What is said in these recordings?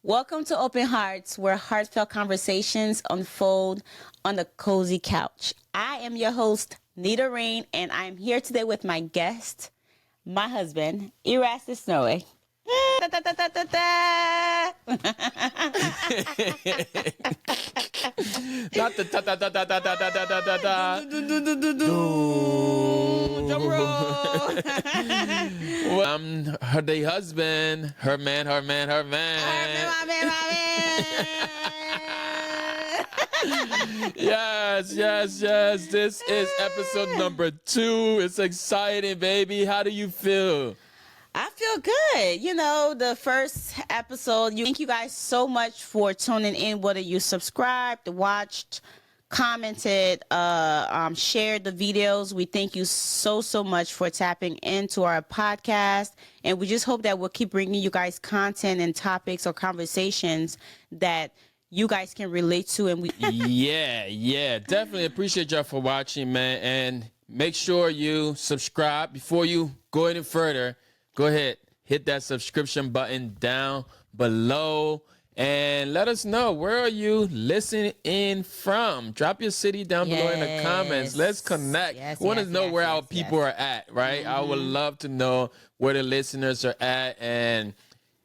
Welcome to Open Hearts, where heartfelt conversations unfold on the cozy couch. I am your host, Nita Rain, and I'm here today with my guest, my husband, Erastus Snowy. Not the ta ta ta ta ta ta ta ta ta ta. Drum roll. I'm her day husband, her man. My man. Yes. This is episode number 2. It's exciting, baby. How do you feel? I feel good. You know, the first episode, thank you guys so much for tuning in, whether you subscribed, watched, commented, shared the videos. We thank you so much for tapping into our podcast. And we just hope that we'll keep bringing you guys content and topics or conversations that you guys can relate to. And we Yeah. Definitely appreciate y'all for watching, man. And make sure you subscribe. Before you go any further, go ahead, hit that subscription button down below and let us know, where are you listening in from? Drop your city down below in the comments. Let's connect. Want to know where our people are at, right? I would love to know where the listeners are at. And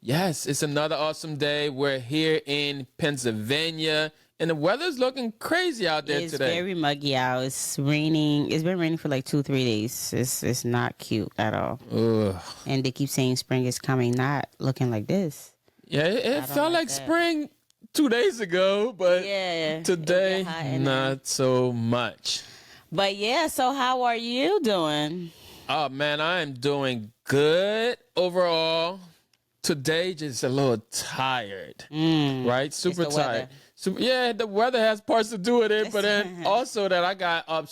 yes, it's another awesome day. We're here in Pennsylvania, and the weather's looking crazy out there today. It's very muggy out. It's raining. It's been raining for like 2-3 days. It's not cute at all. Ugh. And they keep saying spring is coming, not looking like this. Yeah, it felt like spring 2 days ago, but today, not so much. But yeah, so how are you doing? Oh, man, I am doing good overall. Today, just a little tired, right? Super tired. The weather has parts to do with it, but then also that I got up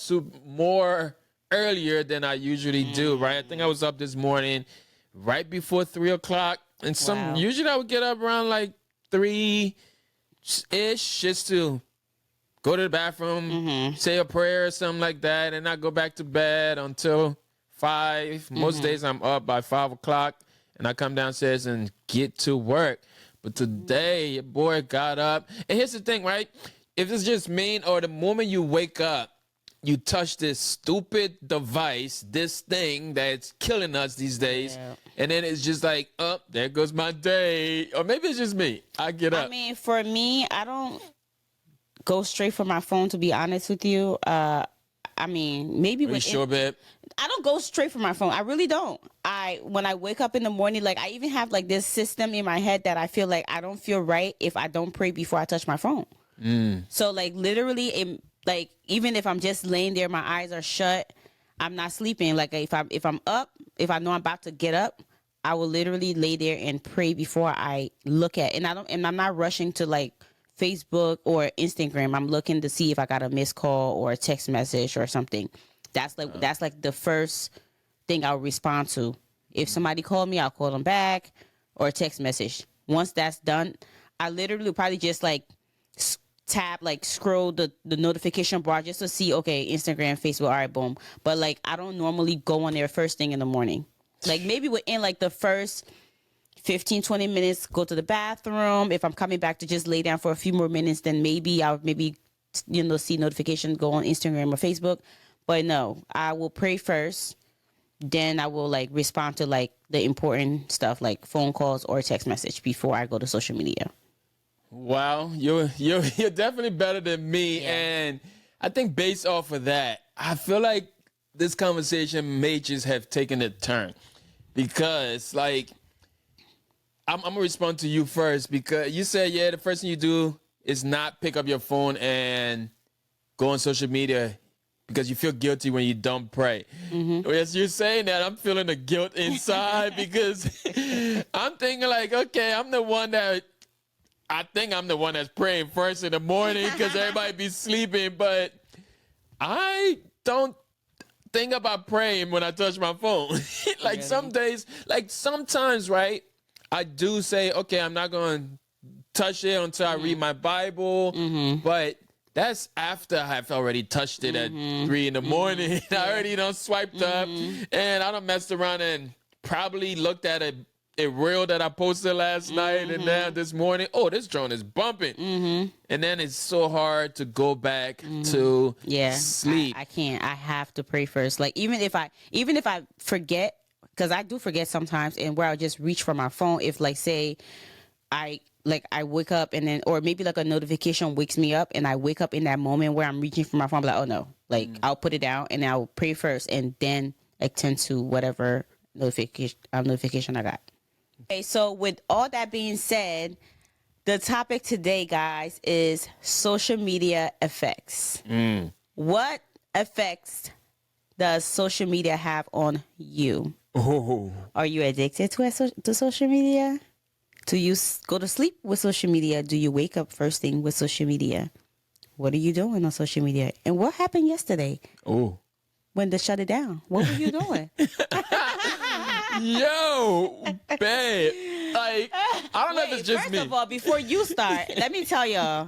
more earlier than I usually do, right? I think I was up this morning right before 3 o'clock. And usually I would get up around like 3-ish just to go to the bathroom, say a prayer or something like that, and not go back to bed until 5. Most days I'm up by 5 o'clock, and I come downstairs and get to work. But today, your boy got up. And here's the thing, right? If it's just me, or the moment you wake up, you touch this stupid device, this thing that's killing us these days. Yeah. And then it's just like, oh, there goes my day. Or maybe it's just me. I get up. I mean, for me, I don't go straight for my phone, to be honest with you. I mean, maybe Are you sure, babe? I don't go straight for my phone. I really don't. When I wake up in the morning, like I even have like this system in my head that I feel like I don't feel right if I don't pray before I touch my phone. So like literally, like even if I'm just laying there, my eyes are shut, I'm not sleeping. Like if I'm up, if I know I'm about to get up, I will literally lay there and pray before I look at. And I'm not rushing to like Facebook or Instagram. I'm looking to see if I got a missed call or a text message or something. That's like the first thing I'll respond to. If somebody called me, I'll call them back, or a text message. Once that's done, I literally probably just like scroll the notification bar just to see, okay, Instagram, Facebook, all right, boom. But like I don't normally go on there first thing in the morning. Like maybe within like the first 15-20 minutes, go to the bathroom. If I'm coming back to just lay down for a few more minutes, then maybe I'll see notifications, go on Instagram or Facebook. But no, I will pray first. Then I will like respond to like the important stuff like phone calls or text message before I go to social media. Wow, you're definitely better than me. Yeah. And I think based off of that, I feel like this conversation may just have taken a turn, because like I'm gonna respond to you first, because you said, the first thing you do is not pick up your phone and go on social media because you feel guilty when you don't pray. As you're saying that, I'm feeling the guilt inside because I'm thinking like, okay, I think I'm the one that's praying first in the morning because everybody be sleeping, but I don't think about praying when I touch my phone. Like really? Some days, like sometimes, right, I do say, okay, I'm not going to touch it until I read my Bible, but that's after I've already touched it at 3 in the morning. I already swiped up, and I done messed around and probably looked at a a reel that I posted last night, and now this morning, oh, this drone is bumping. And then it's so hard to go back to sleep. I can't. I have to pray first. Like even if I forget, because I do forget sometimes, and where I'll just reach for my phone. If like say I wake up and then, or maybe like a notification wakes me up and I wake up in that moment where I'm reaching for my phone, I'm like, oh no, like I'll put it down and I'll pray first and then attend to whatever notification I got. Okay, so with all that being said, the topic today, guys, is social media effects. What effects does social media have on you? Oh. Are you addicted to social media? Do you go to sleep with social media? Do you wake up first thing with social media? What are you doing on social media? And what happened yesterday? Oh. When they shut it down? What were you doing? Yo, babe. Like, I don't know if it's just me. First of all, before you start, let me tell y'all,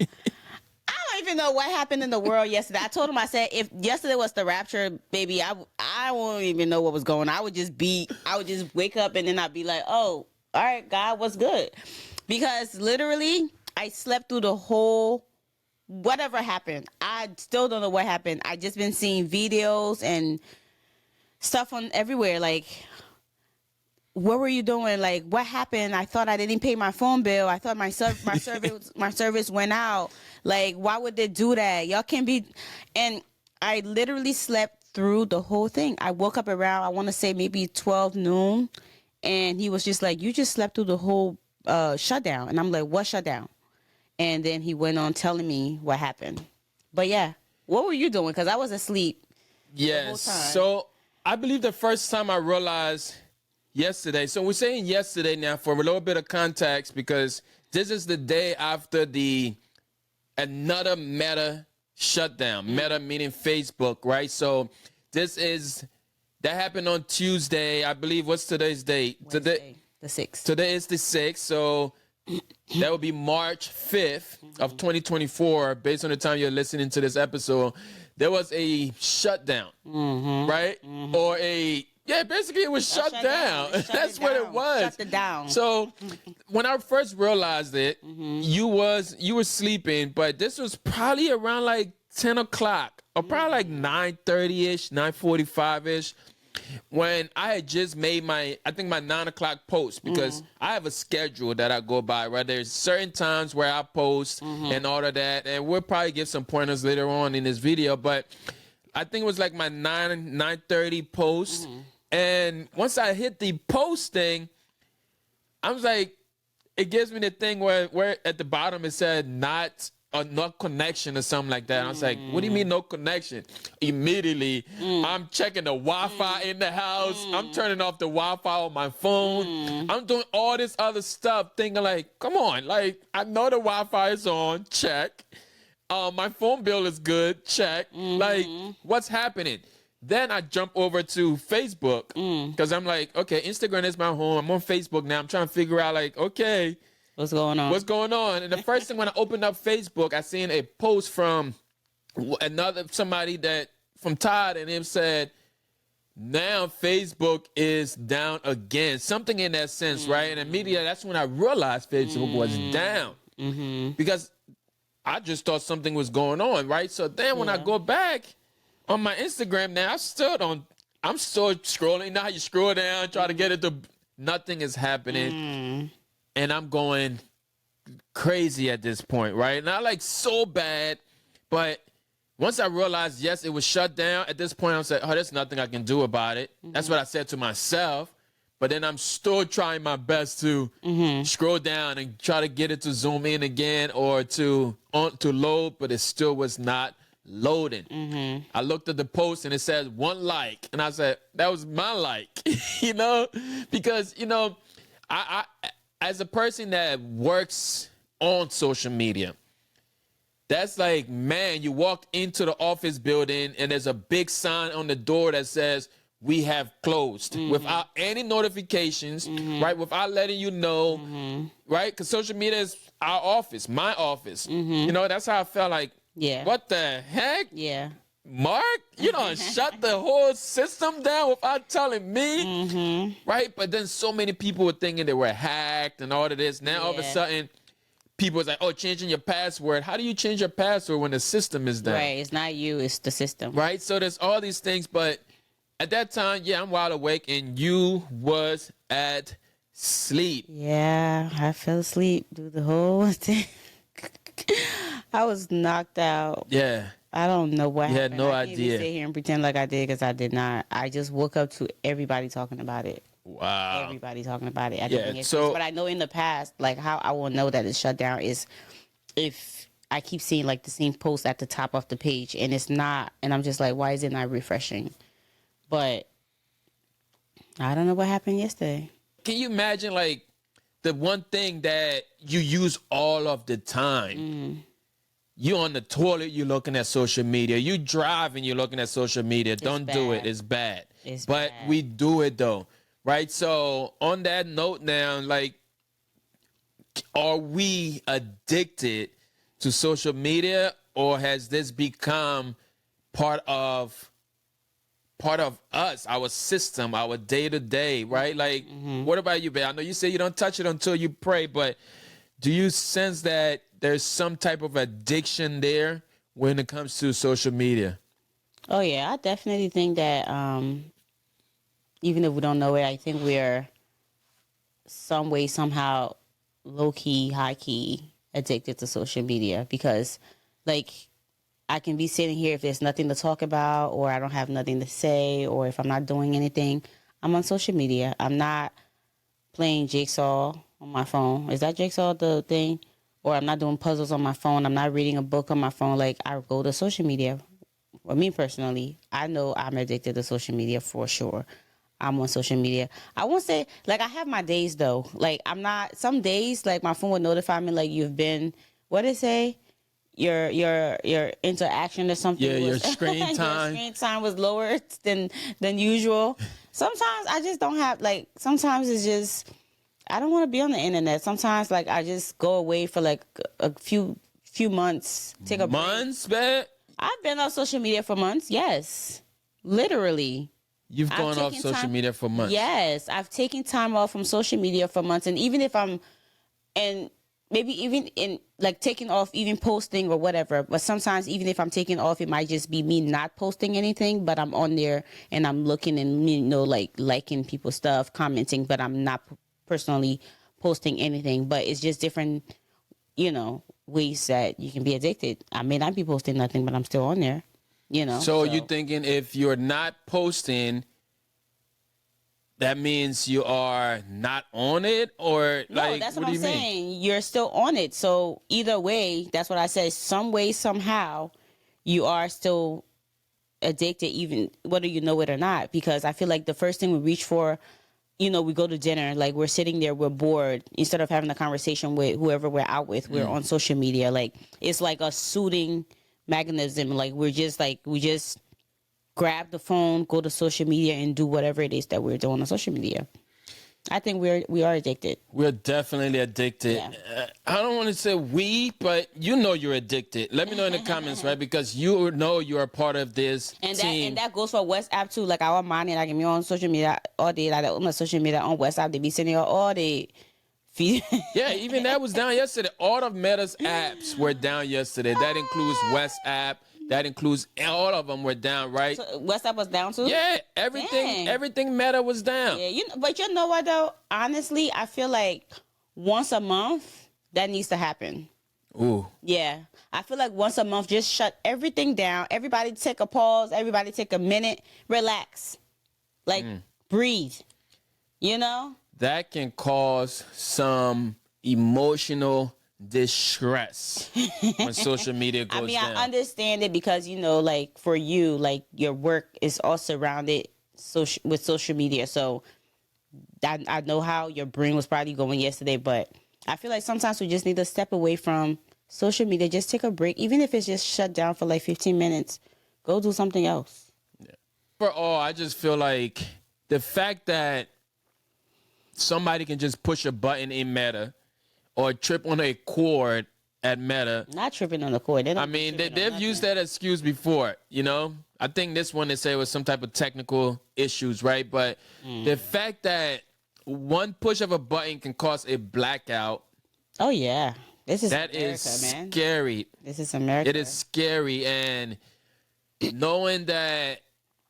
I don't even know what happened in the world yesterday. I told him, I said, if yesterday was the rapture, baby, I won't even know what was going on. I would just wake up and then I'd be like, oh, all right, God, what's good? Because literally, I slept through the whole, whatever happened. I still don't know what happened. I just been seeing videos and stuff on everywhere. Like, what were you doing? Like, what happened? I thought I didn't pay my phone bill. I thought my service went out. Like, why would they do that? Y'all can't be. And I literally slept through the whole thing. I woke up around, I want to say maybe 12 noon. And he was just like, you just slept through the whole shutdown. And I'm like, what shutdown? And then he went on telling me what happened. But yeah, what were you doing? Because I was asleep. Yes. So I believe the first time I realized yesterday. So we're saying yesterday now for a little bit of context, because this is the day after another Meta shutdown. Meta meaning Facebook, right? So that happened on Tuesday. I believe, what's today's date? Wednesday, the 6th. Today is the 6th. So that would be March 5th of 2024, based on the time you're listening to this episode. There was a shutdown, right? Or basically it was shut down. That's what it was. Shut it down. So when I first realized it, you were sleeping, but this was probably around like 10 o'clock or probably like 9:30-ish, 9:45-ish. When I had just made my 9 o'clock post, because I have a schedule that I go by, right? There's certain times where I post and all of that, and we'll probably give some pointers later on in this video, but I think it was like my 9:30 post. And once I hit the posting, I was like, it gives me the thing where at the bottom it said no connection or something like that. I was like, what do you mean no connection? Immediately, I'm checking the Wi-Fi in the house. I'm turning off the Wi-Fi on my phone. I'm doing all this other stuff, thinking like, come on, like I know the Wi-Fi is on, check. My phone bill is good, check. Like, what's happening? Then I jump over to Facebook because I'm like, okay, Instagram is my home. I'm on Facebook now. I'm trying to figure out like, okay, what's going on? And the first thing when I opened up Facebook, I seen a post from somebody from Todd, and him said, now Facebook is down again. Something in that sense, right? And immediately that's when I realized Facebook was down because I just thought something was going on, right? So then when I go back on my Instagram now, I'm still scrolling. You know how you scroll down, try to get it to nothing is happening. And I'm going crazy at this point, right? Not like so bad, but once I realized, yes, it was shut down, at this point, I was like, oh, there's nothing I can do about it. That's what I said to myself. But then I'm still trying my best to scroll down and try to get it to zoom in again or to load, but it still was not loading. I looked at the post and it says 1 like, and I said, that was my like, because, I as a person that works on social media, that's like, man, you walk into the office building and there's a big sign on the door that says, we have closed, without any notifications, right? Without letting you know, right? Because social media is our office, my office. That's how I felt like, what the heck? Yeah. Mark, you don't shut the whole system down without telling me, right? But then so many people were thinking they were hacked and all of this. Now all of a sudden, people was like, "Oh, changing your password." How do you change your password when the system is down? Right, it's not you, it's the system. Right. So there's all these things, but at that time, yeah, I'm wide awake, and you was at sleep. Yeah, I fell asleep through the whole thing. I was knocked out. Yeah. I don't know what You had happened. no I can't idea. even sit here and pretend like I did because I did not. I just woke up to everybody talking about it. Wow. Everybody talking about it. I Yeah, didn't get so- but I know in the past, like how I will know that it's shut down is if I keep seeing like the same post at the top of the page and it's not, and I'm just like, why is it not refreshing? But I don't know what happened yesterday. Can you imagine, like, the one thing that you use all of the time? You on the toilet, you're looking at social media. You driving, you're looking at social media. Don't do it. bad. It's bad. It's but bad. we do it though, right? So on that note now, like, are we addicted to social media, or has this become part of us, our system, our day-to-day, right? Like, what about you, babe? I know you say you don't touch it until you pray, but do you sense that there's some type of addiction there when it comes to social media? Oh yeah, I definitely think that even if we don't know it, I think we're some way, somehow, low key, high key addicted to social media because, like, I can be sitting here if there's nothing to talk about, or I don't have nothing to say, or if I'm not doing anything, I'm on social media. I'm not playing Jigsaw on my phone. Is that Jigsaw the thing? Or I'm not doing puzzles on my phone. I'm not reading a book on my phone. Like, I go to social media. For me personally, I know I'm addicted to social media for sure. I'm on social media. I won't say, like, I have my days though. Like, I'm not, some days, like, my phone would notify me, like, you've been, what did it say? Your interaction or something. Yeah, your was- screen time. Your screen time was lower than usual. Sometimes I just don't have, like, sometimes it's just, I don't want to be on the internet. Sometimes, like, I just go away for like a few months, take a break. Months, man? I've been on social media for months. Yes, literally. You've I've gone off taken social time- media for months. Yes, I've taken time off from social media for months, and even if I'm, and maybe even in like taking off, even posting or whatever. But sometimes, even if I'm taking off, it might just be me not posting anything, but I'm on there and I'm looking and like liking people's stuff, commenting, but I'm not personally posting anything. But it's just different, ways that you can be addicted. I may not be posting nothing, but I'm still on there. So you thinking if you're not posting, that means you are not on it, or No, like that's what what do I'm you mean? saying. You're still on it. So either way, that's what I said. Some way, somehow, you are still addicted, even whether you know it or not. Because I feel like the first thing we reach for, we go to dinner, like we're sitting there, we're bored. Instead of having a conversation with whoever we're out with, we're on social media. Like, it's like a soothing mechanism. Like, we just grab the phone, go to social media, and do whatever it is that we're doing on social media. I think we are addicted. We're definitely addicted. Yeah. I don't want to say we, but you're addicted. Let me know in the comments, right? Because you know you're a part of this And team. that goes for WhatsApp too. Like, our money, like, me on social media all day. Like, on my social media on WhatsApp, they be sending out all day. Yeah, even that was down yesterday. All of Meta's apps were down yesterday. That includes WhatsApp. That includes all of them were down, right? So WhatsApp was down too. Yeah, everything Meta was down. Yeah, but you know what though? Honestly, I feel like once a month that needs to happen. Ooh. Yeah, I feel like once a month, just shut everything down. Everybody take a pause. Everybody take a minute. Relax. Like, breathe. That can cause some emotional distress when social media goes down. I understand it because, like, for you, like, your work is all surrounded with social media. So I know how your brain was probably going yesterday, but I feel like sometimes we just need to step away from social media. Just take a break. Even if it's just shut down for like 15 minutes, go do something else. Overall, I just feel like the fact that somebody can just push a button in Meta or trip on a cord at Meta. Not tripping on the court. I mean, they've used that excuse before, you know? I think this one they say was some type of technical issues, right? But the fact that one push of a button can cause a blackout. Oh, yeah. This is that America, is man. Scary. This is America. It is scary. And knowing that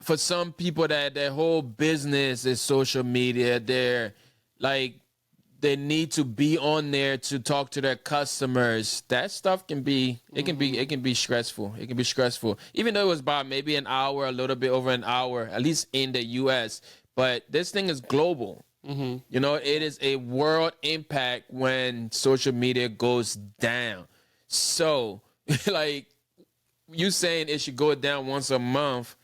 for some people that their whole business is social media, they're like, they need to be on there to talk to their customers. That stuff can be, it can be stressful. It can be stressful. Even though it was about maybe an hour, a little bit over an hour, at least in the US. But this thing is global. You know, it is a world impact when social media goes down. So, like, you saying it should go down once a month,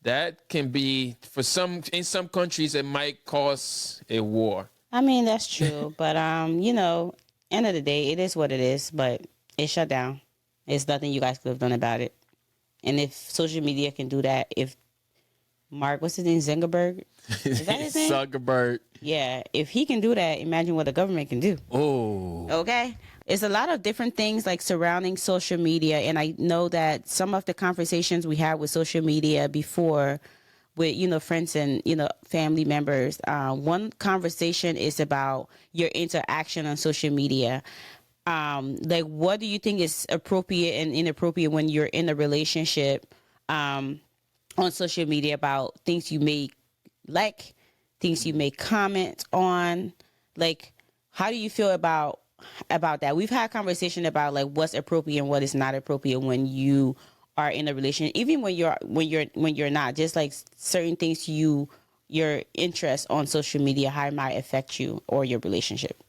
that can be, for some, in some countries, it might cause a war. I mean, that's true. But, you know, end of the day, it is what it is. But it shut down. There's nothing you guys could have done about it. And if social media can do that, if Mark, what's his name, Zuckerberg? Is that his name? Zuckerberg. Yeah. If he can do that, imagine what the government can do. Oh. Okay. It's a lot of different things like surrounding social media. And I know that some of the conversations we had with social media before with, you know, friends and, you know, family members. One conversation is about your interaction on social media. Like, what do you think is appropriate and inappropriate when you're in a relationship on social media about things you may like, things you may comment on? Like, how do you feel about that? We've had conversation about like what's appropriate and what is not appropriate when you are in a relationship, even when you're not, just like certain things your interest on social media, how it might affect you or your relationship.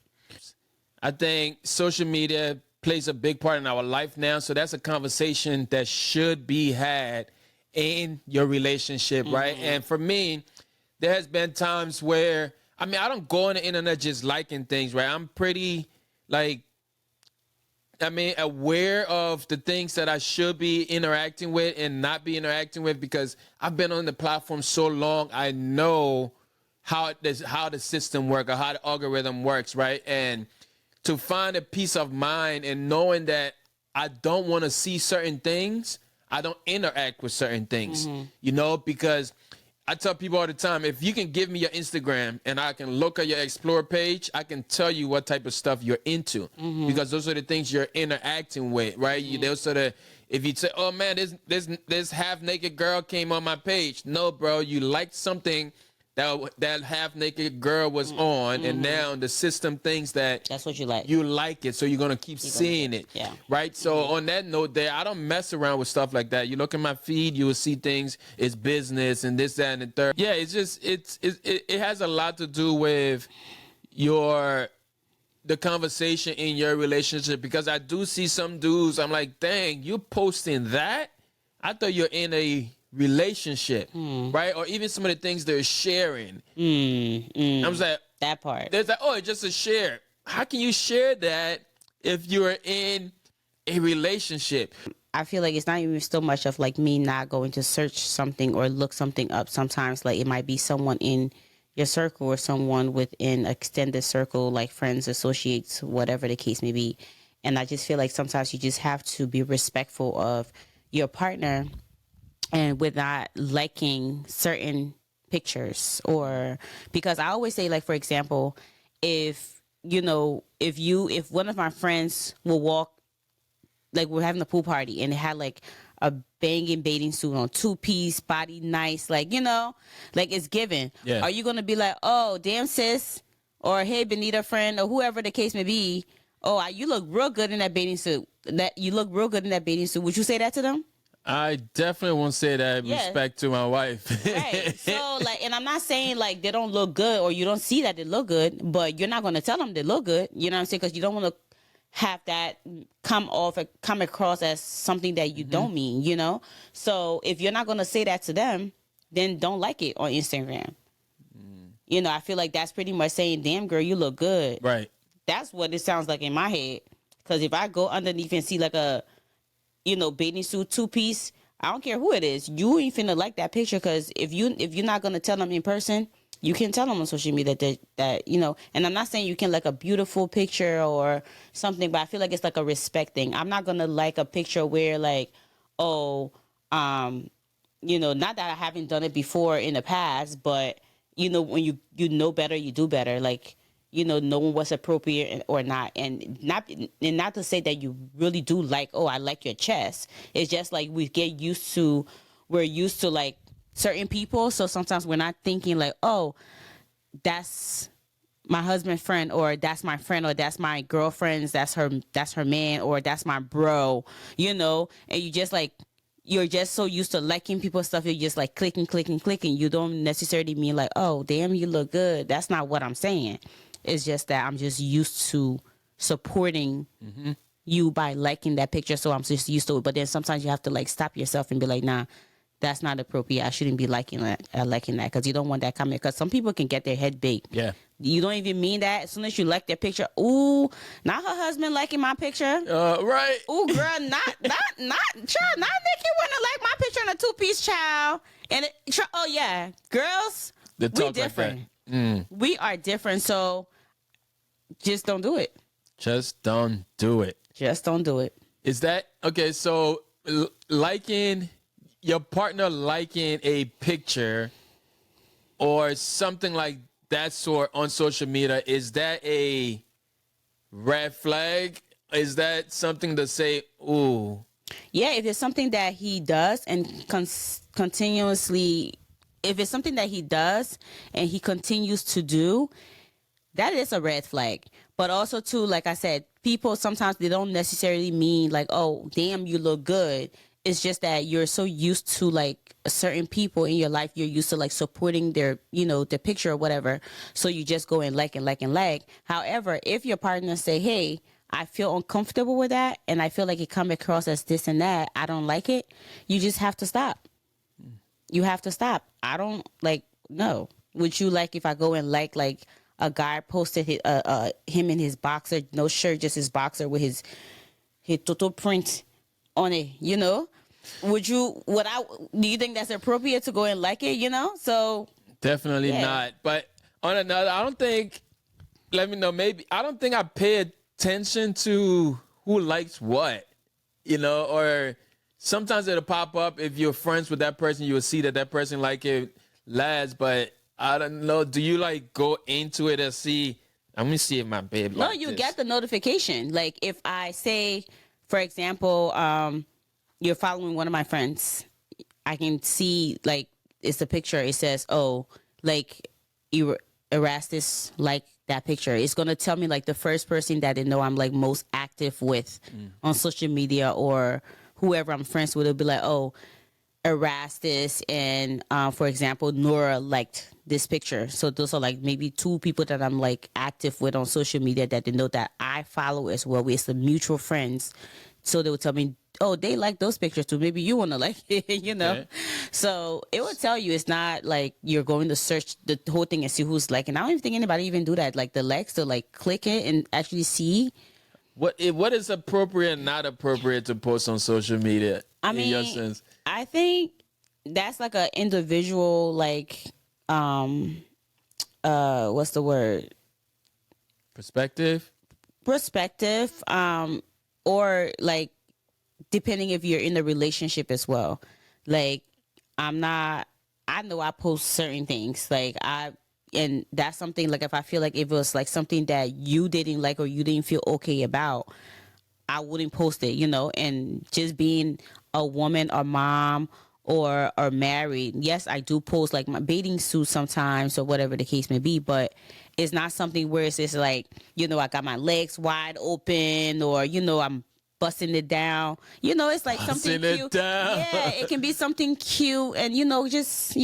I think social media plays a big part in our life now. So that's a conversation that should be had in your relationship, right? And for me, there has been times where, I mean, I don't go on the internet just liking things, right? I'm pretty, like, I mean, aware of the things that I should be interacting with and not be interacting with, because I've been on the platform so long. I know how the system works or how the algorithm works, right? And to find a peace of mind and knowing that I don't want to see certain things, I don't interact with certain things, you know, because I tell people all the time, if you can give me your Instagram and I can look at your Explore page, I can tell you what type of stuff you're into, because those are the things you're interacting with, right? Those are the, if you say, oh man, this half naked girl came on my page. No, bro, you liked something that half naked girl was on, and now the system thinks that that's what you like. You like it, so you're gonna keep seeing it. Yeah. Right. So on that note, there, I don't mess around with stuff like that. You look at my feed, you will see things. It's business and this, that, and the third. Yeah. It's just it has a lot to do with the conversation in your relationship, because I do see some dudes. I'm like, dang, you posting that? I thought you're in a relationship, right? Or even some of the things they're sharing. I was like, that part. There's like, oh, it's just a share. How can you share that if you're in a relationship? I feel like it's not even so much of like me not going to search something or look something up. Sometimes like it might be someone in your circle or someone within an extended circle, like friends, associates, whatever the case may be. And I just feel like sometimes you just have to be respectful of your partner, and with not liking certain pictures, or because I always say, like, for example, if one of my friends will walk, like we're having a pool party and it had like a banging bathing suit on, 2-piece, body nice, like, you know, like it's given. Yeah. Are you going to be like, oh, damn sis, or hey, Benita friend, or whoever the case may be, oh, you look real good in that bathing suit. Would you say that to them? I definitely won't say that in respect to my wife. Right. So, like, and I'm not saying, like, they don't look good or you don't see that they look good, but you're not going to tell them they look good. You know what I'm saying? Because you don't want to have that come across as something that you don't mean, you know? So, if you're not going to say that to them, then don't like it on Instagram. You know, I feel like that's pretty much saying, damn, girl, you look good. Right. That's what it sounds like in my head. Because if I go underneath and see, like, a bathing suit 2-piece, I don't care who it is. You ain't finna like that picture, because if you're not gonna tell them in person, You can tell them on social media that and I'm not saying you can like a beautiful picture or something, but I feel like it's like a respect thing. I'm not gonna like a picture where like, oh, not that I haven't done it before in the past, but when you know better, you do better. Like, knowing what's appropriate or not, and not to say that you really do like, oh, I like your chest. It's just like we're used to like certain people, so sometimes we're not thinking like, oh, that's my husband's friend, or that's my friend, or that's my girlfriend's, that's her man, or that's my bro, and you just like, you're just so used to liking people's stuff, you're just like clicking. You don't necessarily mean like, oh, damn, you look good. That's not what I'm saying. It's just that I'm just used to supporting you by liking that picture, so I'm just used to it. But then sometimes you have to like stop yourself and be like, nah, that's not appropriate. I shouldn't be liking that, because you don't want that comment. Because some people can get their head big. Yeah. You don't even mean that. As soon as you like their picture, ooh, not her husband liking my picture. Right. Ooh, girl, not child, not Nikki wouldn't like my picture in a 2-piece, child. And oh yeah, girls, we different. Like We are different. So just don't do it. Just don't do it. Just don't do it. Is that okay? So liking your partner, liking a picture or something like that sort on social media, is that a red flag? Is that something to say, ooh? Yeah, if it's something that he does and continuously, if it's something that he does and he continues to do, that is a red flag. But also too, like I said, people sometimes, they don't necessarily mean like, oh, damn, you look good. It's just that you're so used to like certain people in your life, you're used to like supporting their, their picture or whatever. So you just go and like. However, if your partner say, hey, I feel uncomfortable with that, and I feel like it come across as this and that, I don't like it, you just have to stop. You have to stop. I don't like, no. Would you like if I go and like a guy posted him in his boxer, no shirt, just his boxer with his Toto print on it, do you think that's appropriate to go and like it, So definitely not. But on another, I don't think, let me know, maybe, I don't think I pay attention to who likes what, or sometimes it'll pop up. If you're friends with that person, you will see that person like it last, but I don't know. Do you like go into it and see, let me see if my babe No, you get the notification. Like if I say, for example, you're following one of my friends, I can see like it's a picture. It says, oh, like Erastus like that picture. It's gonna tell me like the first person that they know I'm like most active with on social media, or whoever I'm friends with. It'll be like, oh, Erastus and for example, Nora liked this picture. So those are like maybe 2 people that I'm like active with on social media that they know that I follow as well. We're some mutual friends. So they would tell me, oh, they like those pictures too. Maybe you want to like it, Okay. So it would tell you, it's not like you're going to search the whole thing and see who's liking. I don't even think anybody even do that. Like the likes, to like click it and actually see. What is appropriate and not appropriate to post on social media? In your sense? I think that's like an individual, like, what's the word? Perspective, or like, depending if you're in a relationship as well. Like, I know I post certain things, like and that's something, like if I feel like if it was like something that you didn't like or you didn't feel okay about, I wouldn't post it, and just being a woman or mom or married, yes, I do post like my bathing suit sometimes or whatever the case may be, but it's not something where it's just like, I got my legs wide open, or, I'm busting it down. It's like something cute. Yeah, it can be something cute and, just,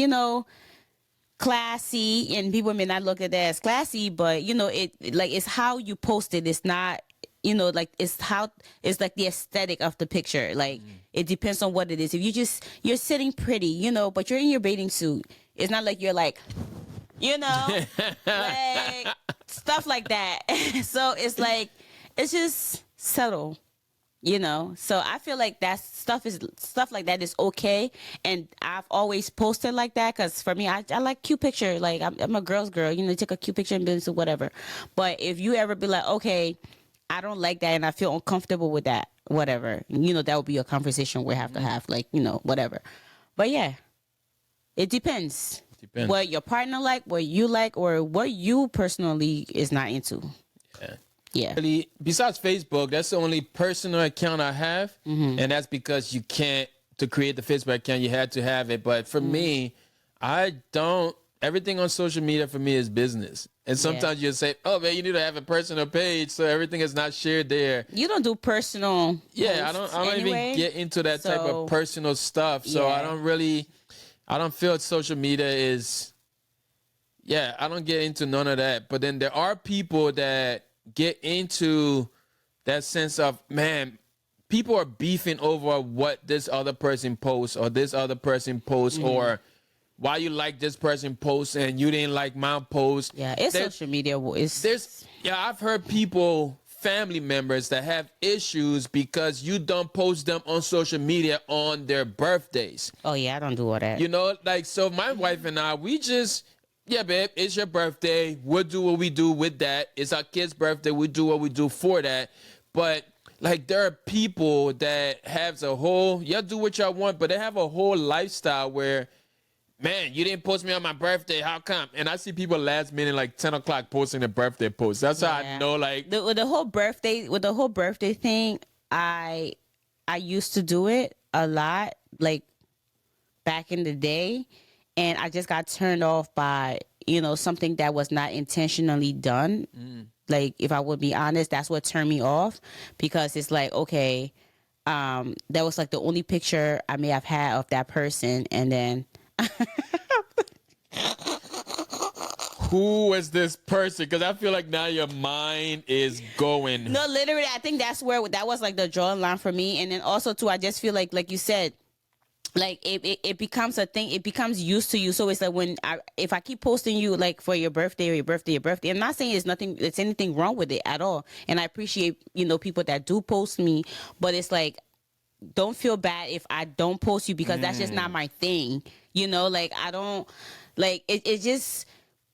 classy, and people may not look at that as classy, but, it like, it's how you post it. It's not, like it's like the aesthetic of the picture. Like it depends on what it is. If you're sitting pretty, but you're in your bathing suit, it's not like you're like, like stuff like that. So it's like, it's just subtle. You know, so I feel like that stuff like that is okay, and I've always posted like that because for me, I like cute picture. Like I'm a girl's girl, you know, take a cute picture and business or whatever. But if you ever be like, okay, I don't like that and I feel uncomfortable with that, whatever, you know, that would be a conversation we have to have, like, you know, whatever. But yeah, it depends. Depends. What your partner like, what you like, or what you personally is not into. Yeah. Yeah. Really, besides Facebook, that's the only personal account I have, Mm-hmm. and that's because you can't, to create the Facebook account, you had to have it. But for me, I don't. Everything on social media for me is business, and sometimes you say, "Oh man, you need to have a personal page so everything is not shared there." You don't do personal. Yeah, I don't anyway, even get into that type so- of personal stuff. So Yeah. I don't feel social media is. Yeah, I don't get into none of that. But then there are people that get into that sense of, man, people are beefing over what this other person posts or this other person posts or why you like this person post and you didn't like my post. Yeah, it's There- social media. I've heard people, family members that have issues because you don't post them on social media on their birthdays. Oh yeah, I don't do all that. You know, like, so my wife and I, we just, yeah, babe, it's your birthday. We'll do what we do with that. It's our kid's birthday. We do what we do for that. But, like, there are people that have a whole, y'all do what y'all want, but they have a whole lifestyle where, man, you didn't post me on my birthday. How come? And I see people last minute, like 10 o'clock, posting their birthday posts. That's how I know, like, with the whole birthday thing, I used to do it a lot, like back in the day, and I just got turned off by, you know, something that was not intentionally done. Like, if I would be honest, that's what turned me off, because it's like, okay, that was like the only picture I may have had of that person, and then who is this person? Because I feel like now your mind is going. no, literally, I think that's where that was like the drawing line for me. And then also too, I just feel like you said, like it becomes a thing. It becomes used to you. So it's like if I keep posting you like for your birthday or your birthday, I'm not saying it's anything wrong with it at all. And I appreciate, you know, people that do post me, but it's like, don't feel bad if I don't post you, because that's just not my thing. You know, like I don't like it just,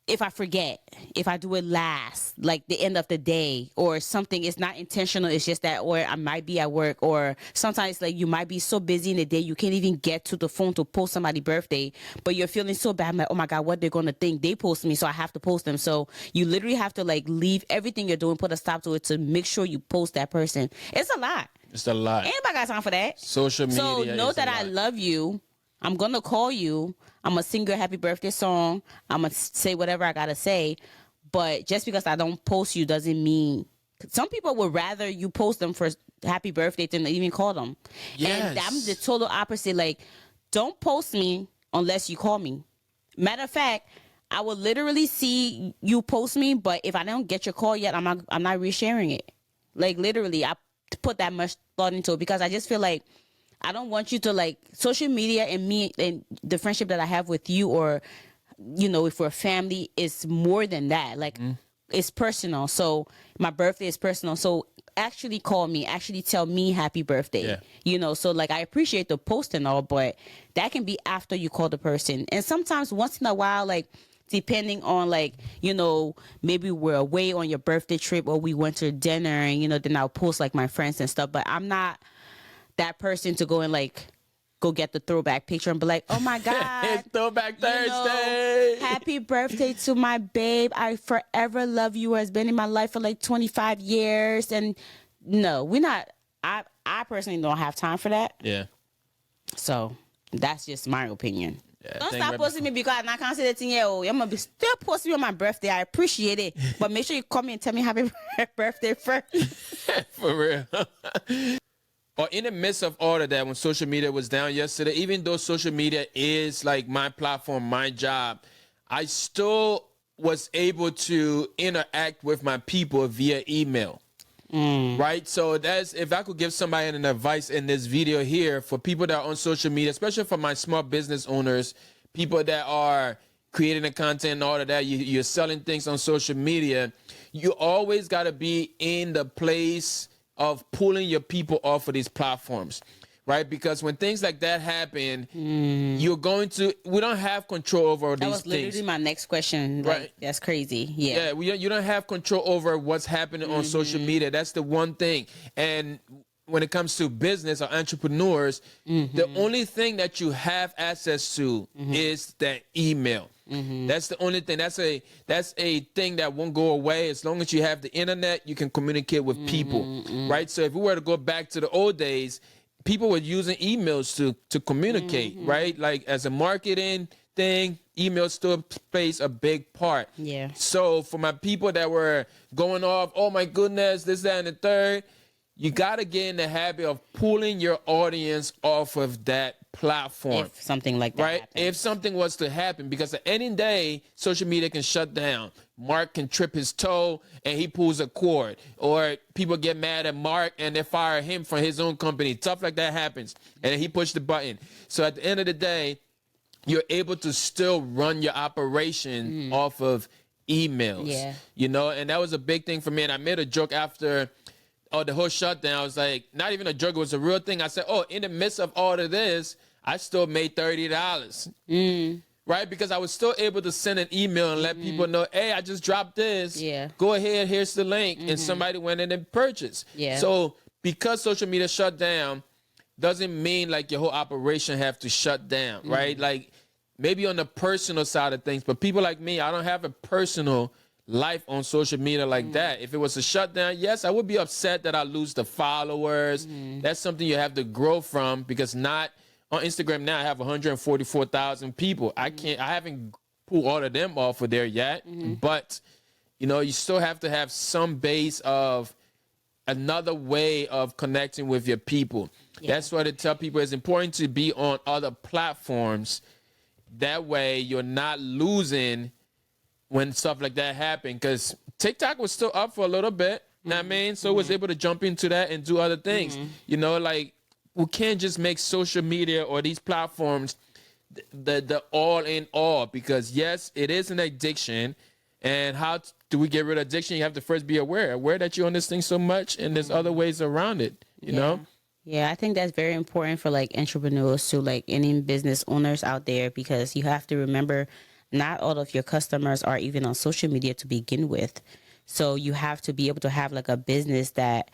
if I forget, if I do it last, like the end of the day or something, it's not intentional. It's just that, or I might be at work, or sometimes like you might be so busy in the day you can't even get to the phone to post somebody's birthday, but you're feeling so bad, like, oh my God, what they're gonna think, they post me, so I have to post them. So you literally have to like leave everything you're doing, put a stop to it to make sure you post that person. It's a lot. It's a lot. Anybody got time for that? Social media. So know is that a I lot. love you. I'm gonna call you. I'm gonna sing your happy birthday song. I'm gonna say whatever I gotta say. But just because I don't post you doesn't mean, some people would rather you post them for happy birthday than even call them. Yes. And I'm the total opposite. Like, don't post me unless you call me. Matter of fact, I will literally see you post me, but if I don't get your call yet, I'm not resharing it. Like, literally, I put that much thought into it, because I just feel like I don't want you to, like, social media and me and the friendship that I have with you, or, you know, if we're a family, is more than that. Like, it's personal. So my birthday is personal. So actually call me, actually tell me happy birthday. Yeah. You know, so like I appreciate the post and all, but that can be after you call the person. And sometimes once in a while, like, depending on, like, you know, maybe we're away on your birthday trip or we went to dinner, and, you know, then I'll post like my friends and stuff. But I'm not that person to go and like go get the throwback picture and be like, oh my God, It's Throwback you know, Thursday. happy birthday to my babe. I forever love you. Has been in my life for like 25 years. And no, we're not. I personally don't have time for that. Yeah. So that's just my opinion. Yeah, Don't thank stop you. posting me, because I can't say that thing. Oh, I'm gonna be still posting you on my birthday. I appreciate it, but make sure you call me and tell me happy birthday first. For real. Or in the midst of all of that, when social media was down yesterday, even though social media is like my platform, my job, I still was able to interact with my people via email. Right? So that's, if I could give somebody an advice in this video here for people that are on social media, especially for my small business owners, people that are creating the content and all of that, you're selling things on social media, you always got to be in the place of pulling your people off of these platforms, right? Because when things like that happen, we don't have control over That these was literally things. my next question. Like, Right. that's crazy. Yeah. Yeah, you don't have control over what's happening on social media. That's the one thing. And when it comes to business or entrepreneurs, the only thing that you have access to is that email. That's the only thing. That's a thing that won't go away. As long as you have the internet, you can communicate with people, right? So if we were to go back to the old days, people were using emails to communicate, right? Like as a marketing thing, email still plays a big part. Yeah. So for my people that were going off, oh my goodness, this, that, and the third, you got to get in the habit of pulling your audience off of that platform. If something like that right? happens. If something was to happen, because at any day, social media can shut down. Mark can trip his toe and he pulls a cord. Or people get mad at Mark and they fire him from his own company. Stuff like that happens. And then he pushed the button. So at the end of the day, you're able to still run your operation off of emails. Yeah. You know, and that was a big thing for me. And I made a joke after the whole shutdown. I was like, not even a joke, it was a real thing. I said, in the midst of all of this, I still made $30. Right? Because I was still able to send an email and let people know, hey, I just dropped this. Yeah. Go ahead, here's the link. And somebody went in and purchased. Yeah. So because social media shut down, doesn't mean like your whole operation have to shut down, right? Like maybe on the personal side of things, but people like me, I don't have a personal life on social media like that. If it was a shutdown, yes, I would be upset that I lose the followers. That's something you have to grow from, because not on Instagram now I have 144,000 people. I haven't pulled all of them off of there yet, but you know, you still have to have some base of another way of connecting with your people. Yeah. That's what I tell people. It's important to be on other platforms. That way you're not losing when stuff like that happen. Because TikTok was still up for a little bit. You know what I mean? So was able to jump into that and do other things. You know, like we can't just make social media or these platforms the all in all, because yes, it is an addiction. And how do we get rid of addiction? You have to first be aware that you're on this thing so much, and there's other ways around it, you know? Yeah, I think that's very important for like entrepreneurs to like any business owners out there, because you have to remember not all of your customers are even on social media to begin with. So you have to be able to have like a business that,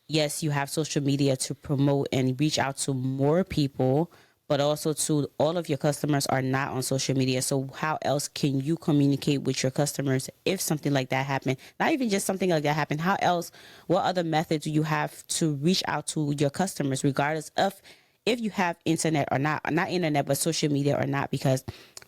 yes, you have social media to promote and reach out to more people, but also to all of your customers are not on social media. So how else can you communicate with your customers if something like that happened? Not even just something like that happened. How else, what other methods do you have to reach out to your customers, regardless of if you have internet or not internet, but social media or not? Because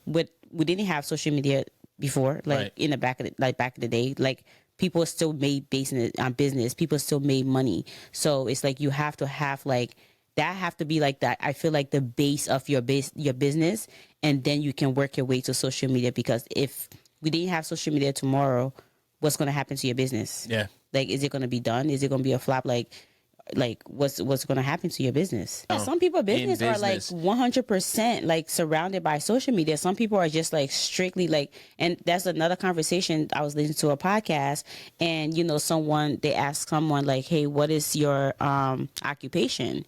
we didn't have social media before, like in the back of the day, like people still made business, people still made money. So it's like you have to have like, that have to be like that. I feel like the base of your business, and then you can work your way to social media. Because if we didn't have social media tomorrow, what's going to happen to your business? Yeah. Like, is it going to be done? Is it going to be a flop? Like what's going to happen to your business? Yeah, some people business are like 100% like surrounded by social media. Some people are just like strictly like, and that's another conversation. I was listening to a podcast, and you know, they asked someone like, hey, what is your occupation?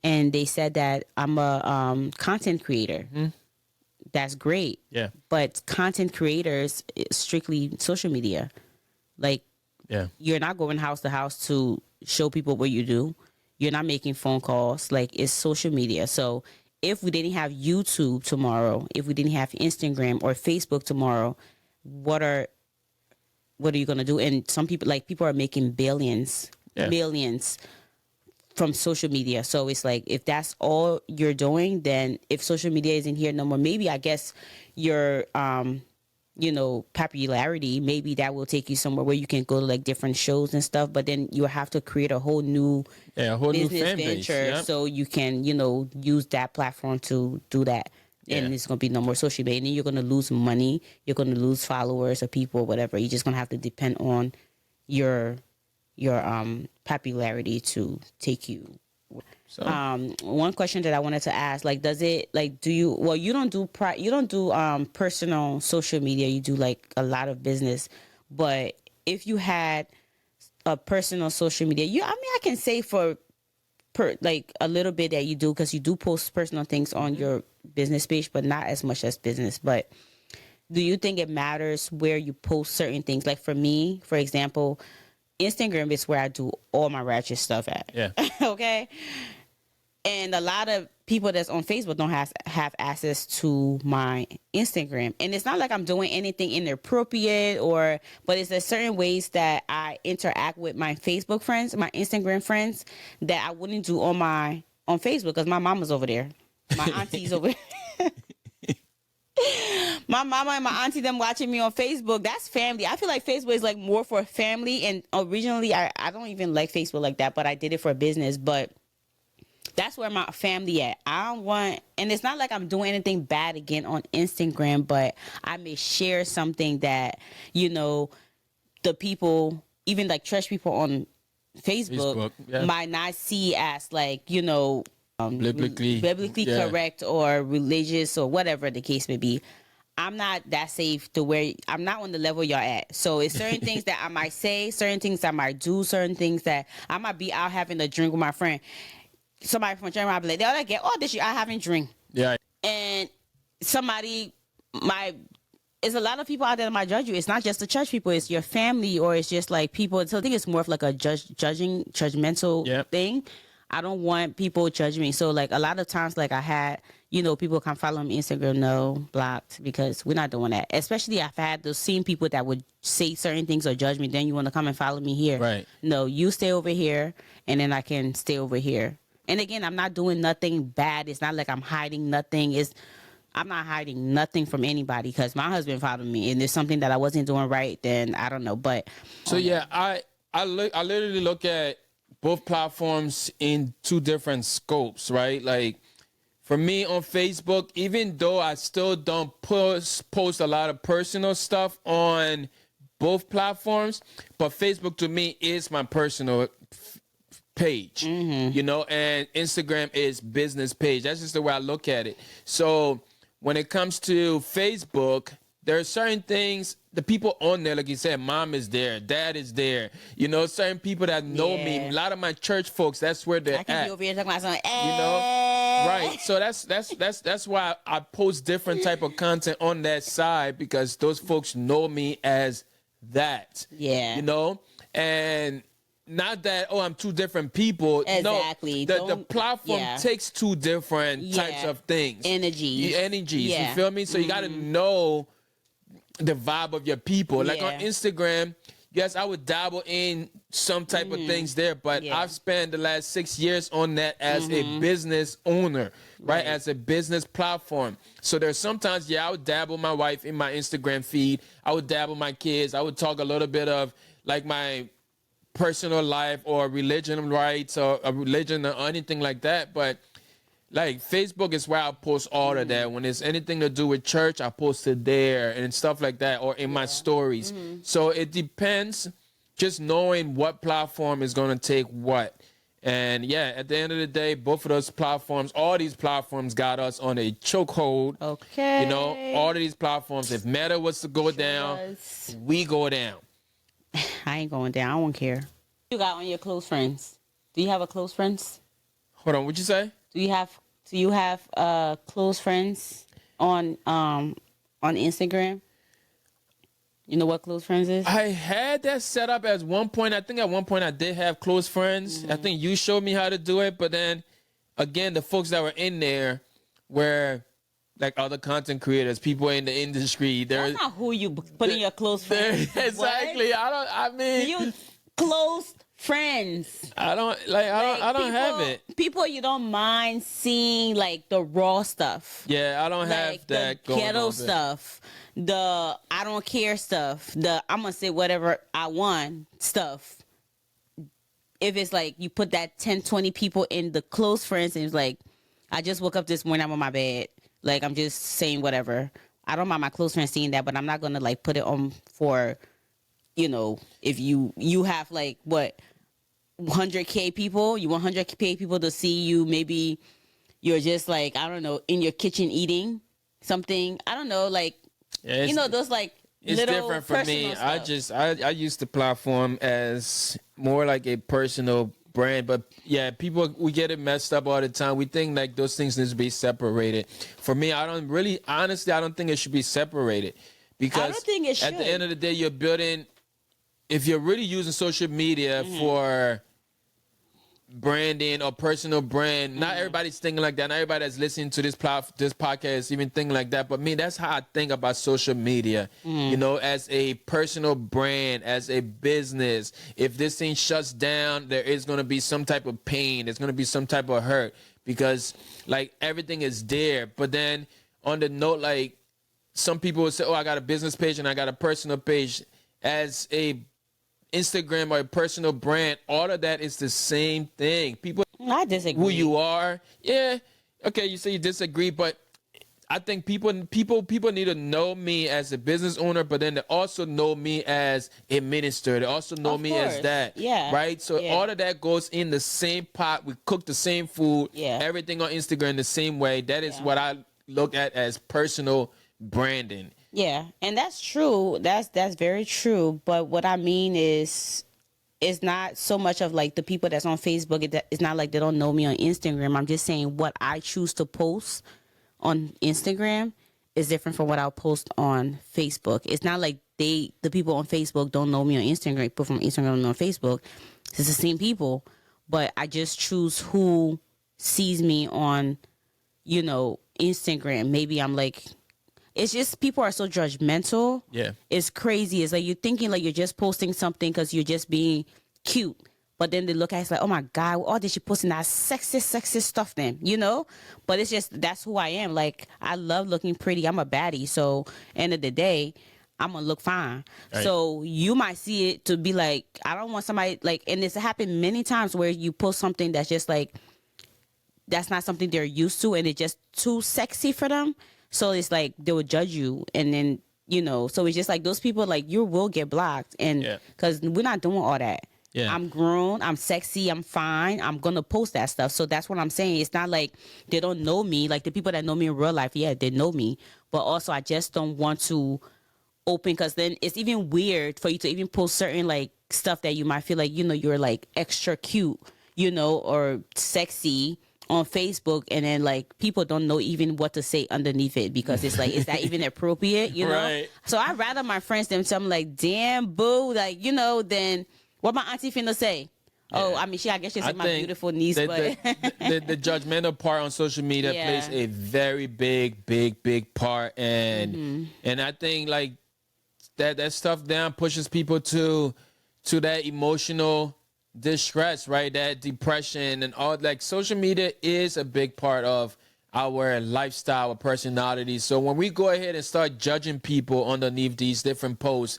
And they said that I'm a content creator. That's great. Yeah. But content creators strictly social media. Like, you're not going house to house to show people what you do. You're not making phone calls. Like, it's social media. So if we didn't have YouTube tomorrow, if we didn't have Instagram or Facebook tomorrow, what are you gonna do? And some people are making billions, millions from social media. So it's like, if that's all you're doing, then if social media isn't here no more, maybe I guess your popularity, maybe that will take you somewhere where you can go to like different shows and stuff, but then you have to create a whole new business new fan venture base. so you can, use that platform to do that. And it's going to be no more social media. And then you're going to lose money. You're going to lose followers or people or whatever. You're just going to have to depend on your popularity to take you. So one question that I wanted to ask, like, does it like, do you, well, you don't do personal social media, you do like a lot of business, but if you had a personal social media. I mean, I can say for like a little bit that you do, because you do post personal things on your business page, but not as much as business. But do you think it matters where you post certain things? Like for me, for example, Instagram is where I do all my ratchet stuff at. Yeah. Okay. And a lot of people that's on Facebook don't have access to my Instagram. And it's not like I'm doing anything inappropriate but it's a certain ways that I interact with my Facebook friends, my Instagram friends, that I wouldn't do on Facebook, because my mama's over there. My auntie's over there. My mama and my auntie, them watching me on Facebook, that's family. I feel like Facebook is like more for family. And originally I don't even like Facebook like that, but I did it for business. But that's where my family at. I don't want, and it's not like I'm doing anything bad again on Instagram, but I may share something that, the people, even like trash people on Facebook might not see as like, biblically correct or religious or whatever the case may be. I'm not that safe to where I'm not on the level y'all at. So it's certain things that I might say, certain things I might do, certain things that I might be out having a drink with my friend. Somebody from Germany might be like, "Oh, I get all this shit. I haven't drink." Yeah. And it's a lot of people out there that might judge you. It's not just the church people. It's your family, or it's just like people. So I think it's more of like a judgmental thing. I don't want people judging me. So like a lot of times, like I had, people come follow me on Instagram, no, blocked, because we're not doing that. Especially I've had those same people that would say certain things or judge me. Then you want to come and follow me here. Right. No, you stay over here, and then I can stay over here. And again, I'm not doing nothing bad. It's not like I'm hiding nothing. I'm not hiding nothing from anybody, because my husband followed me, and there's something that I wasn't doing right, then I don't know. But so yeah, I literally look at both platforms in two different scopes, right? Like for me on Facebook, even though I still don't post a lot of personal stuff on both platforms, but Facebook to me is my personal page, and Instagram is business page. That's just the way I look at it. So when it comes to Facebook, there are certain things, the people on there, like you said, mom is there, dad is there, certain people that know me, a lot of my church folks, that's where they're I can at. be over here talking about something, right? So that's why I post different type of content on that side, because those folks know me as that. And not that, I'm two different people. Exactly. No, the platform takes two different types of things. Energies. You feel me? So you got to know the vibe of your people. Like on Instagram, yes, I would dabble in some type of things there, but I've spent the last 6 years on that as a business owner, right? As a business platform. So there's sometimes, I would dabble my wife in my Instagram feed. I would dabble my kids. I would talk a little bit of like my personal life or religion rights or a religion or anything like that. But like Facebook is where I post all of that. When it's anything to do with church, I post it there and stuff like that, or in my stories. So it depends, just knowing what platform is going to take what. And at the end of the day, both of those platforms, all these platforms got us on a chokehold. Okay. All of these platforms, if Meta was to go down, we go down. I ain't going down. I don't care. You got on your close friends. Do you have a close friends? Hold on, what'd you say? Do you have close friends on Instagram? You know what close friends is? I had that set up at one point. I think at one point I did have close friends. I think you showed me how to do it, but then again, the folks that were in there were like other content creators, people in the industry. That's not who you put in your close friends. Exactly. What? You close friends. I don't have it. People you don't mind seeing like the raw stuff. Yeah, I don't have that the going ghetto on stuff. The I don't care stuff. The I'm gonna say whatever I want stuff. If it's like you put that 10, 20 people in the close friends, and it's like, I just woke up this morning, I'm on my bed. Like, I'm just saying whatever. I don't mind my close friends seeing that, but I'm not going to, like, put it on for, if you have, like, what, 100K people? You want 100K people to see you. Maybe you're just, like, I don't know, in your kitchen eating something. I don't know, like, those, like, It's little different for me. personal I use the platform as more like a personal brand, but yeah, people, we get it messed up all the time. We think like those things need to be separated. For me, I don't really, honestly, I don't think it should be separated, because I don't think it should. at the end of the day, you're building. If you're really using social media Mm-hmm. for branding or personal brand, not everybody's thinking like that. Not everybody that's listening to this podcast even thinking like that. But me, that's how I think about social media. You know, as a personal brand, as a business. If this thing shuts down, there is going to be some type of pain. There's going to be some type of hurt, because like everything is there. But then on the note, like some people will say, "Oh, I got a business page and I got a personal page." As a Instagram or a personal brand, all of that is the same thing. People, I disagree. who you are, yeah, okay. You say you disagree, but I think people need to know me as a business owner, but then they also know me as a minister. They also know Of me as course. that, Yeah. right? So Yeah. all of that goes in the same pot. We cook the same food. Yeah. Everything on Instagram the same way. That is Yeah. what I look at as personal branding. Yeah, and that's true. That's very true. But what I mean is, it's not so much of like the people that's on Facebook. It's not like they don't know me on Instagram. I'm just saying what I choose to post on Instagram is different from what I'll post on Facebook. It's not like the people on Facebook don't know me on Instagram. People from Instagram don't know on Facebook. It's the same people, but I just choose who sees me on, Instagram. Maybe I'm like, it's just people are so judgmental. Yeah. It's crazy. It's like you're thinking like you're just posting something because you're just being cute. But then they look at it, it's like, oh my God, all this, you're posting that sexist stuff then, But it's just, that's who I am. Like, I love looking pretty. I'm a baddie. So, end of the day, I'm going to look fine. Right. So, you might see it to be like, I don't want somebody, like, and it's happened many times where you post something that's just like, that's not something they're used to and it's just too sexy for them. So it's like they would judge you, and then so it's just like those people, like, you will get blocked, and because we're not doing all that. Yeah. I'm grown, I'm sexy, I'm fine. I'm gonna post that stuff. So that's what I'm saying. It's not like they don't know me. Like the people that know me in real life, yeah, they know me, but also I just don't want to open, because then it's even weird for you to even post certain like stuff that you might feel like you're like extra cute, or sexy on Facebook, and then like people don't know even what to say underneath it, because it's like, is that even appropriate? Right. So I'd rather my friends them tell me like, damn boo, like, then what my auntie finna say. Yeah. Oh, I mean, I guess she's my beautiful niece, but the judgmental part on social media plays a very big part, and I think like that stuff down pushes people to that emotional distress, right? That depression and all. Like, social media is a big part of our lifestyle, our personality. So when we go ahead and start judging people underneath these different posts,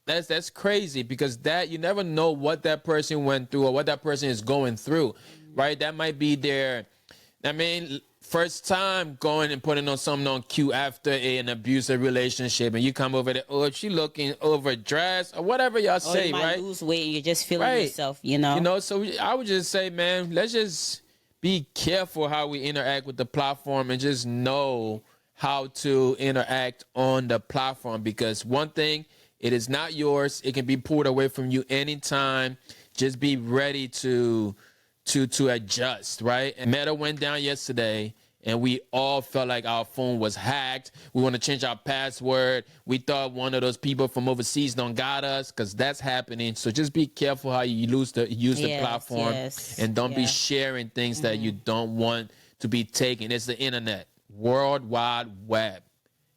that's crazy, because that, you never know what that person went through or what that person is going through, right? That might be their, first time going and putting on something on cute after an abusive relationship, and you come over there, oh, she looking overdressed or whatever y'all say, you might right? lose weight and you're just feeling yourself, So I would just say, man, let's just be careful how we interact with the platform, and just know how to interact on the platform, because one thing, it is not yours. It can be pulled away from you anytime. Just be ready to adjust, right? And Meta went down yesterday, and we all felt like our phone was hacked. We want to change our password. We thought one of those people from overseas don't got us, because that's happening. So just be careful how you use the platform, and don't be sharing things that you don't want to be taken. It's the internet, World Wide Web.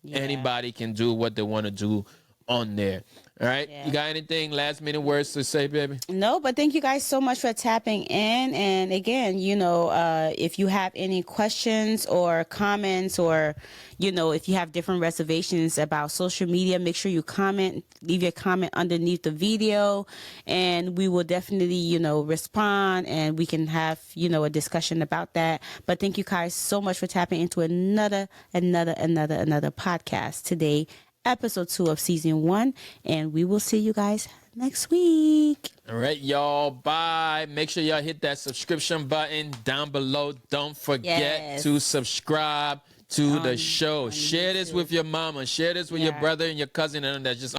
Yeah. Anybody can do what they want to do on there. All right. Yeah. You got anything, last minute words to say, baby? No, but thank you guys so much for tapping in. And again, if you have any questions or comments, or, if you have different reservations about social media, make sure you leave your comment underneath the video, and we will definitely, respond, and we can have, a discussion about that. But thank you guys so much for tapping into another podcast today. Episode 2 of season 1, and we will see you guys next week. All right, y'all. Bye. Make sure y'all hit that subscription button down below. Don't forget to subscribe to the show. on Share this YouTube. with your mama. Share this with your Yeah. brother and your cousin and them that's just